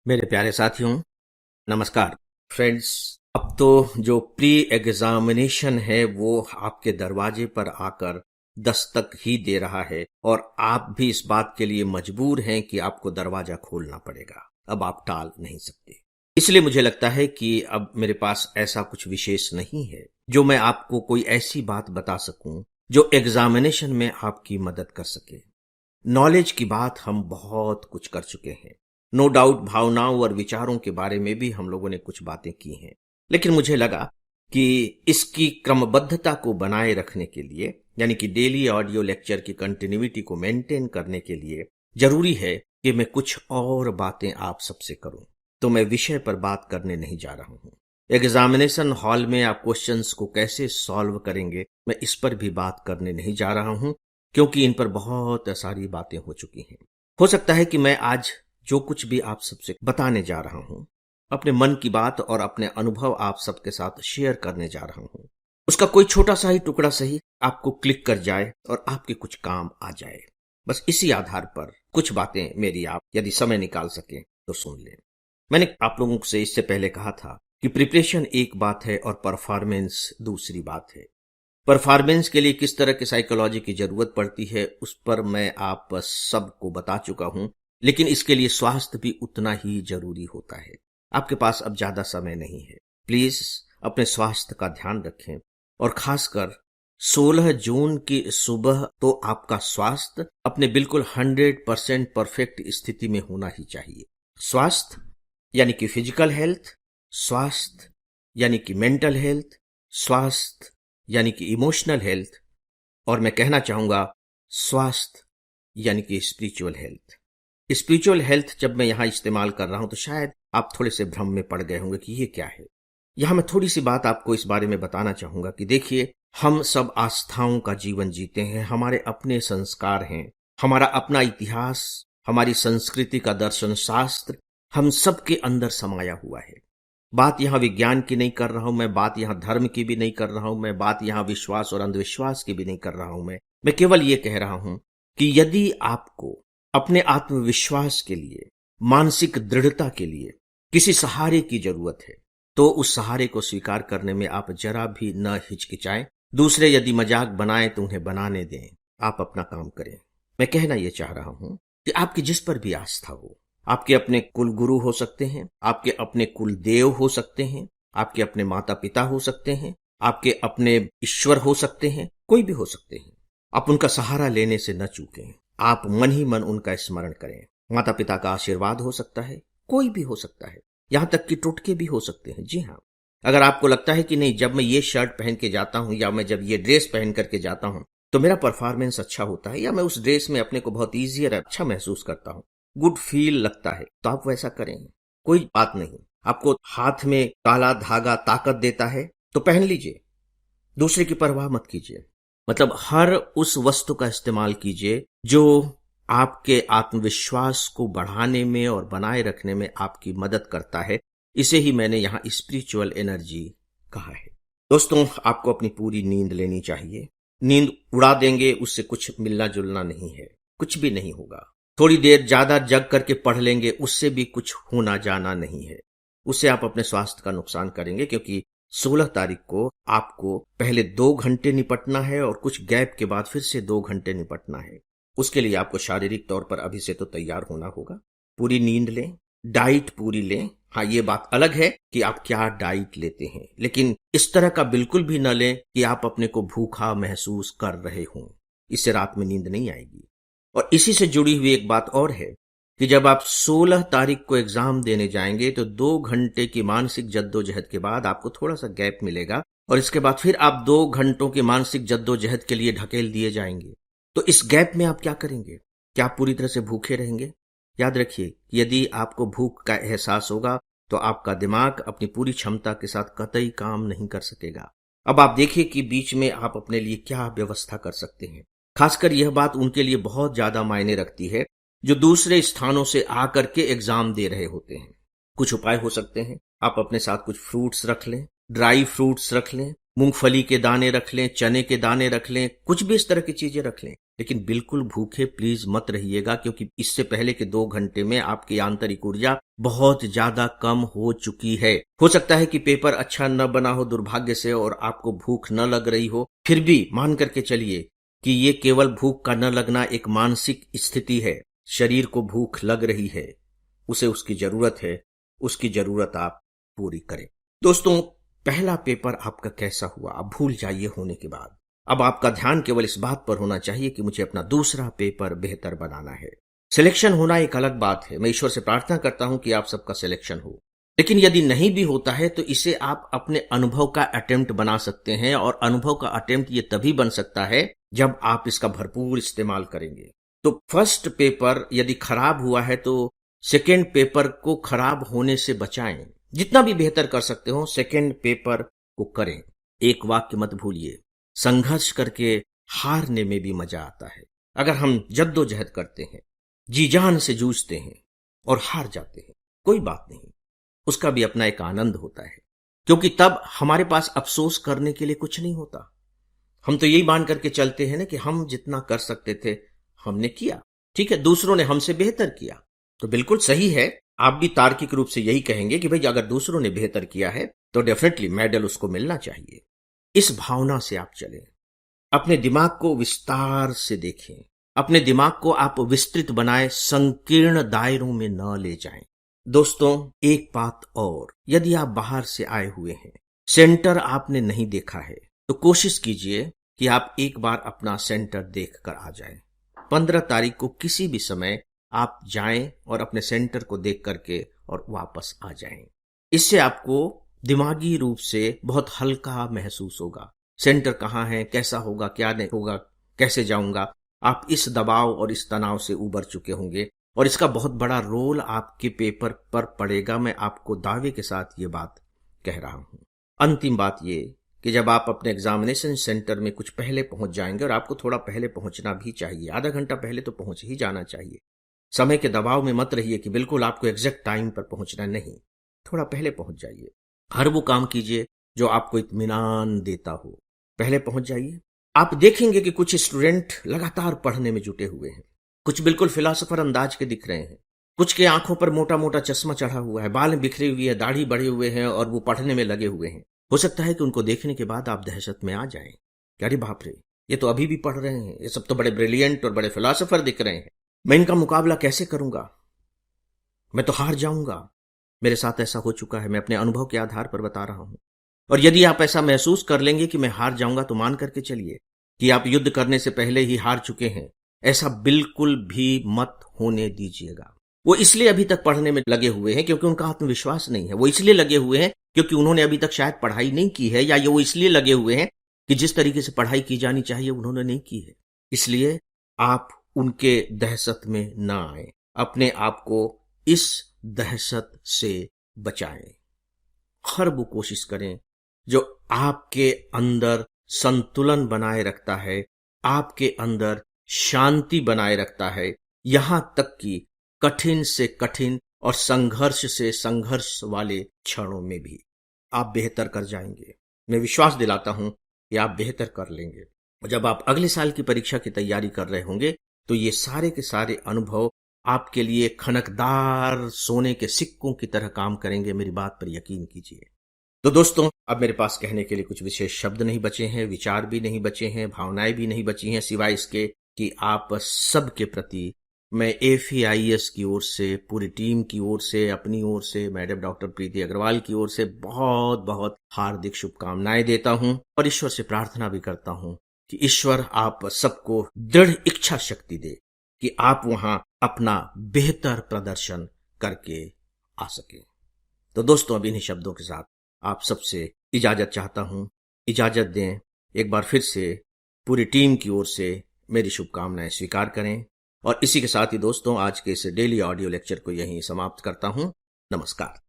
मेरे प्यारे साथियों, नमस्कार। फ्रेंड्स, अब तो जो प्री एग्जामिनेशन है वो आपके दरवाजे पर आकर दस्तक ही दे रहा है और आप भी इस बात के लिए मजबूर हैं कि आपको दरवाजा खोलना पड़ेगा। अब आप टाल नहीं सकते। इसलिए मुझे लगता है कि अब मेरे पास ऐसा कुछ विशेष नहीं है जो मैं आपको कोई ऐसी बात बता सकूं जो एग्जामिनेशन में आपकी मदद कर सके। नॉलेज की बात हम बहुत कुछ कर चुके हैं। नो डाउट भावनाओं और विचारों के बारे में भी हम लोगों ने कुछ बातें की हैं, लेकिन मुझे लगा कि इसकी क्रमबद्धता को बनाए रखने के लिए, यानी कि डेली ऑडियो लेक्चर की कंटिन्यूटी को मेंटेन करने के लिए जरूरी है कि मैं कुछ और बातें आप सबसे करूं। तो मैं विषय पर बात करने नहीं जा रहा हूं। एग्जामिनेशन हॉल में आप क्वेश्चंस को कैसे सॉल्व करेंगे, मैं इस पर भी बात करने नहीं जा रहा हूं, क्योंकि इन पर बहुत सारी बातें हो चुकी हैं। हो सकता है कि मैं आज जो कुछ भी आप सबसे बताने जा रहा हूं, अपने मन की बात और अपने अनुभव आप सबके साथ शेयर करने जा रहा हूं, उसका कोई छोटा सा ही टुकड़ा सही आपको क्लिक कर जाए और आपके कुछ काम आ जाए। बस इसी आधार पर कुछ बातें मेरी आप यदि समय निकाल सके तो सुन लें। मैंने आप लोगों से इससे पहले कहा था कि प्रिपरेशन एक बात है और परफॉर्मेंस दूसरी बात है। परफॉर्मेंस के लिए किस तरह की साइकोलॉजी की जरूरत पड़ती है उस पर मैं आप सबको बता चुका हूं, लेकिन इसके लिए स्वास्थ्य भी उतना ही जरूरी होता है। आपके पास अब ज्यादा समय नहीं है। प्लीज अपने स्वास्थ्य का ध्यान रखें और खासकर 16 जून की सुबह तो आपका स्वास्थ्य अपने बिल्कुल 100% परफेक्ट स्थिति में होना ही चाहिए। स्वास्थ्य यानी कि फिजिकल हेल्थ, स्वास्थ्य यानी कि मेंटल हेल्थ, स्वास्थ्य यानी कि इमोशनल हेल्थ, और मैं कहना चाहूंगा स्वास्थ्य यानी कि स्पिरिचुअल हेल्थ। स्पिरिचुअल हेल्थ जब मैं यहां इस्तेमाल कर रहा हूं तो शायद आप थोड़े से भ्रम में पड़ गए होंगे कि ये क्या है। यहां मैं थोड़ी सी बात आपको इस बारे में बताना चाहूंगा कि देखिए, हम सब आस्थाओं का जीवन जीते हैं, हमारे अपने संस्कार हैं, हमारा अपना इतिहास, हमारी संस्कृति का दर्शन शास्त्र हम सबके अंदर समाया हुआ है। बात यहां विज्ञान की नहीं कर रहा हूं मैं, बात यहां धर्म की भी नहीं कर रहा हूं मैं, बात यहां विश्वास और अंधविश्वास की भी नहीं कर रहा हूं मैं केवल ये कह रहा हूं कि यदि आपको अपने आत्मविश्वास के लिए, मानसिक दृढ़ता के लिए किसी सहारे की जरूरत है तो उस सहारे को स्वीकार करने में आप जरा भी न हिचकिचाएं। दूसरे यदि मजाक बनाएं तो उन्हें बनाने दें, आप अपना काम करें। मैं कहना यह चाह रहा हूं कि आपकी जिस पर भी आस्था हो, आपके अपने कुल गुरु हो सकते हैं, आपके अपने कुल देव हो सकते हैं, आपके अपने माता पिता हो सकते हैं, आपके अपने ईश्वर हो सकते हैं, कोई भी हो सकते हैं। आप उनका सहारा लेने से न चूकें। आप मन ही मन उनका स्मरण करें। माता पिता का आशीर्वाद हो सकता है, कोई भी हो सकता है, यहां तक कि टोटके भी हो सकते हैं। जी हाँ, अगर आपको लगता है कि नहीं, जब मैं ये शर्ट पहन के जाता हूं या मैं जब ये ड्रेस पहन करके जाता हूं तो मेरा परफॉर्मेंस अच्छा होता है, या मैं उस ड्रेस में अपने को बहुत ईजी और अच्छा महसूस करता हूं, गुड फील लगता है, तो आप वैसा करें, कोई बात नहीं। आपको हाथ में काला धागा ताकत देता है तो पहन लीजिए, दूसरे की परवाह मत कीजिए। मतलब हर उस वस्तु का इस्तेमाल कीजिए जो आपके आत्मविश्वास को बढ़ाने में और बनाए रखने में आपकी मदद करता है। इसे ही मैंने यहां स्पिरिचुअल एनर्जी कहा है। दोस्तों, आपको अपनी पूरी नींद लेनी चाहिए। नींद उड़ा देंगे उससे कुछ मिलना जुलना नहीं है, कुछ भी नहीं होगा। थोड़ी देर ज्यादा जग करके पढ़ लेंगे उससे भी कुछ होना जाना नहीं है। उससे आप अपने स्वास्थ्य का नुकसान करेंगे, क्योंकि 16 तारीख को आपको पहले 2 घंटे निपटना है और कुछ गैप के बाद फिर से 2 घंटे निपटना है। उसके लिए आपको शारीरिक तौर पर अभी से तो तैयार होना होगा। पूरी नींद लें, डाइट पूरी लें। हाँ, ये बात अलग है कि आप क्या डाइट लेते हैं, लेकिन इस तरह का बिल्कुल भी न लें कि आप अपने को भूखा महसूस कर रहे हों। इससे रात में नींद नहीं आएगी। और इसी से जुड़ी हुई एक बात और है कि जब आप 16 तारीख को एग्जाम देने जाएंगे तो 2 घंटे की मानसिक जद्दोजहद के बाद आपको थोड़ा सा गैप मिलेगा और इसके बाद फिर आप 2 घंटों की मानसिक जद्दोजहद के लिए ढकेल दिए जाएंगे। तो इस गैप में आप क्या करेंगे? क्या आप पूरी तरह से भूखे रहेंगे? याद रखिए, यदि आपको भूख का एहसास होगा तो आपका दिमाग अपनी पूरी क्षमता के साथ कतई काम नहीं कर सकेगा। अब आप देखिए कि बीच में आप अपने लिए क्या व्यवस्था कर सकते हैं। खासकर यह बात उनके लिए बहुत ज्यादा मायने रखती है जो दूसरे स्थानों से आकर के एग्जाम दे रहे होते हैं। कुछ उपाय हो सकते हैं। आप अपने साथ कुछ फ्रूट्स रख लें, ड्राई फ्रूट्स रख लें, मूंगफली के दाने रख लें, चने के दाने रख लें, कुछ भी इस तरह की चीजें रख लें लेकिन बिल्कुल भूखे प्लीज मत रहिएगा, क्योंकि इससे पहले के 2 घंटे में आपकी आंतरिक ऊर्जा बहुत ज्यादा कम हो चुकी है। हो सकता है कि पेपर अच्छा न बना हो दुर्भाग्य से और आपको भूख न लग रही हो, फिर भी मान करके चलिए कि ये केवल भूख का न लगना एक मानसिक स्थिति है। शरीर को भूख लग रही है, उसे उसकी जरूरत है, उसकी जरूरत आप पूरी करें। दोस्तों, पहला पेपर आपका कैसा हुआ आप भूल जाइए होने के बाद। अब आपका ध्यान केवल इस बात पर होना चाहिए कि मुझे अपना दूसरा पेपर बेहतर बनाना है। सिलेक्शन होना एक अलग बात है, मैं ईश्वर से प्रार्थना करता हूं कि आप सबका सिलेक्शन हो, लेकिन यदि नहीं भी होता है तो इसे आप अपने अनुभव का अटेम्प्ट बना सकते हैं, और अनुभव का अटेम्प्ट ये तभी बन सकता है जब आप इसका भरपूर इस्तेमाल करेंगे। तो फर्स्ट पेपर यदि खराब हुआ है तो सेकेंड पेपर को खराब होने से बचाएं। जितना भी बेहतर कर सकते हो सेकेंड पेपर को करें। एक वाक्य मत भूलिए, संघर्ष करके हारने में भी मजा आता है। अगर हम जद्दोजहद करते हैं, जी जान से जूझते हैं और हार जाते हैं, कोई बात नहीं, उसका भी अपना एक आनंद होता है, क्योंकि तब हमारे पास अफसोस करने के लिए कुछ नहीं होता। हम तो यही मान करके चलते हैं ना कि हम जितना कर सकते थे हमने किया, ठीक है, दूसरों ने हमसे बेहतर किया। तो बिल्कुल सही है, आप भी तार्किक रूप से यही कहेंगे कि भाई अगर दूसरों ने बेहतर किया है तो डेफिनेटली मेडल उसको मिलना चाहिए। इस भावना से आप चलें, अपने दिमाग को विस्तार से देखें, अपने दिमाग को आप विस्तृत बनाएं, संकीर्ण दायरों में न ले जाएं। दोस्तों, एक बात और, यदि आप बाहर से आए हुए हैं, सेंटर आपने नहीं देखा है, तो कोशिश कीजिए कि आप एक बार अपना सेंटर देख कर आ जाएं। 15 तारीख को किसी भी समय आप जाएं और अपने सेंटर को देख करके और वापस आ जाएं। इससे आपको दिमागी रूप से बहुत हल्का महसूस होगा। सेंटर कहाँ है, कैसा होगा, क्या नहीं होगा, कैसे जाऊंगा, आप इस दबाव और इस तनाव से उबर चुके होंगे और इसका बहुत बड़ा रोल आपके पेपर पर पड़ेगा। मैं आपको दावे के साथ ये बात कह रहा हूं। अंतिम बात ये कि जब आप अपने एग्जामिनेशन सेंटर में कुछ पहले पहुंच जाएंगे, और आपको थोड़ा पहले पहुंचना भी चाहिए, आधा घंटा पहले तो पहुंच ही जाना चाहिए। समय के दबाव में मत रहिए कि बिल्कुल आपको एग्जैक्ट टाइम पर पहुंचना, नहीं, थोड़ा पहले पहुंच जाइए। हर वो काम कीजिए जो आपको इत्मीनान देता हो, पहले पहुंच जाइए। आप देखेंगे कि कुछ स्टूडेंट लगातार पढ़ने में जुटे हुए हैं, कुछ बिल्कुल फिलोसोफर अंदाज के दिख रहे हैं, कुछ के आंखों पर मोटा मोटा चश्मा चढ़ा हुआ है, बाल बिखरे हुए है, दाढ़ी बढ़े हुए हैं और वो पढ़ने में लगे हुए हैं। हो सकता है कि उनको देखने के बाद आप दहशत में आ जाएं, अरे बाप रे, ये तो अभी भी पढ़ रहे हैं, ये सब तो बड़े ब्रिलियंट और बड़े फिलोसोफर दिख रहे हैं, मैं इनका मुकाबला कैसे करूंगा, मैं तो हार जाऊंगा। मेरे साथ ऐसा हो चुका है, मैं अपने अनुभव के आधार पर बता रहा हूं। और यदि आप ऐसा महसूस कर लेंगे कि मैं हार जाऊंगा, तो मान करके चलिए कि आप युद्ध करने से पहले ही हार चुके हैं। ऐसा बिल्कुल भी मत होने दीजिएगा। वो इसलिए अभी तक पढ़ने में लगे हुए हैं क्योंकि उनका आत्मविश्वास नहीं है, वो इसलिए लगे हुए हैं क्योंकि उन्होंने अभी तक शायद पढ़ाई नहीं की है, या ये वो इसलिए लगे हुए हैं कि जिस तरीके से पढ़ाई की जानी चाहिए उन्होंने नहीं की है। इसलिए आप उनके दहशत में ना आए, अपने आप को इस दहशत से बचाएं। हर वो कोशिश करें जो आपके अंदर संतुलन बनाए रखता है, आपके अंदर शांति बनाए रखता है, यहां तक कि कठिन से कठिन और संघर्ष से संघर्ष वाले क्षणों में भी आप बेहतर कर जाएंगे। मैं विश्वास दिलाता हूं कि आप बेहतर कर लेंगे। और जब आप अगले साल की परीक्षा की तैयारी कर रहे होंगे तो ये सारे के सारे अनुभव आपके लिए खनकदार सोने के सिक्कों की तरह काम करेंगे, मेरी बात पर यकीन कीजिए। तो दोस्तों, अब मेरे पास कहने के लिए कुछ विशेष शब्द नहीं बचे हैं, विचार भी नहीं बचे हैं, भावनाएं भी नहीं बची हैं, सिवाय इसके कि आप सबके प्रति मैं AFIS की ओर से, पूरी टीम की ओर से, अपनी ओर से, मैडम डॉक्टर प्रीति अग्रवाल की ओर से बहुत बहुत हार्दिक शुभकामनाएं देता हूं और ईश्वर से प्रार्थना भी करता हूं कि ईश्वर आप सबको दृढ़ इच्छा शक्ति दे कि आप वहां अपना बेहतर प्रदर्शन करके आ सके। तो दोस्तों, अब इन्हीं शब्दों के साथ आप सबसे इजाजत चाहता हूं। इजाजत दें। एक बार फिर से पूरी टीम की ओर से मेरी शुभकामनाएं स्वीकार करें। और इसी के साथ ही दोस्तों, आज के इस डेली ऑडियो लेक्चर को यहीं समाप्त करता हूं। नमस्कार।